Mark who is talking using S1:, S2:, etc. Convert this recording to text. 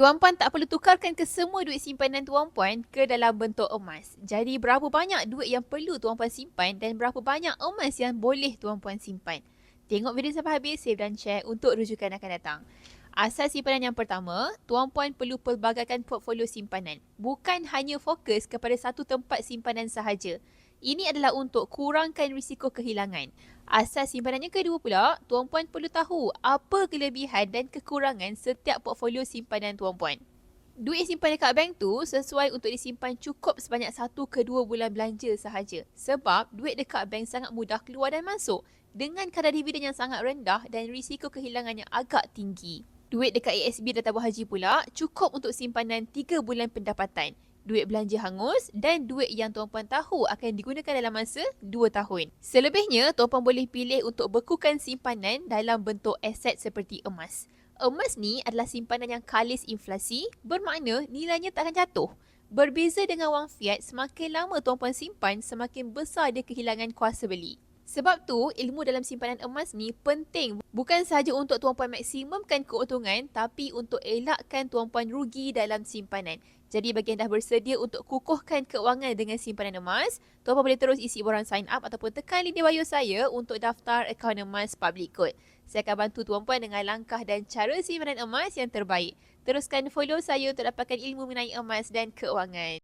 S1: Tuan Puan tak perlu tukarkan kesemua duit simpanan Tuan Puan ke dalam bentuk emas. Jadi berapa banyak duit yang perlu Tuan Puan simpan dan berapa banyak emas yang boleh Tuan Puan simpan. Tengok video sampai habis, save dan share untuk rujukan akan datang. Asas simpanan yang pertama, Tuan Puan perlu pelbagaikan portfolio simpanan. Bukan hanya fokus kepada satu tempat simpanan sahaja. Ini adalah untuk kurangkan risiko kehilangan. Asas simpanan yang kedua pula, Tuan Puan perlu tahu apa kelebihan dan kekurangan setiap portfolio simpanan Tuan Puan. Duit simpan dekat bank tu sesuai untuk disimpan cukup sebanyak 1 ke 2 bulan belanja sahaja. Sebab duit dekat bank sangat mudah keluar dan masuk dengan kadar dividen yang sangat rendah dan risiko kehilangan yang agak tinggi. Duit dekat ASB dan tabung haji pula cukup untuk simpanan 3 bulan pendapatan. Duit belanja hangus dan duit yang Tuan Puan tahu akan digunakan dalam masa 2 tahun. Selebihnya, Tuan Puan boleh pilih untuk bekukan simpanan dalam bentuk aset seperti emas. Emas ni adalah simpanan yang kalis inflasi, bermakna nilainya tak akan jatuh. Berbeza dengan wang fiat, semakin lama Tuan Puan simpan, semakin besar dia kehilangan kuasa beli. Sebab tu, ilmu dalam simpanan emas ni penting bukan sahaja untuk Tuan Puan maksimumkan keuntungan tapi untuk elakkan Tuan Puan rugi dalam simpanan. Jadi bagi yang dah bersedia untuk kukuhkan keuangan dengan simpanan emas, Tuan Puan boleh terus isi borang sign up ataupun tekan link di bio saya untuk daftar akaun emas public code. Saya akan bantu Tuan Puan dengan langkah dan cara simpanan emas yang terbaik. Teruskan follow saya untuk dapatkan ilmu mengenai emas dan keuangan.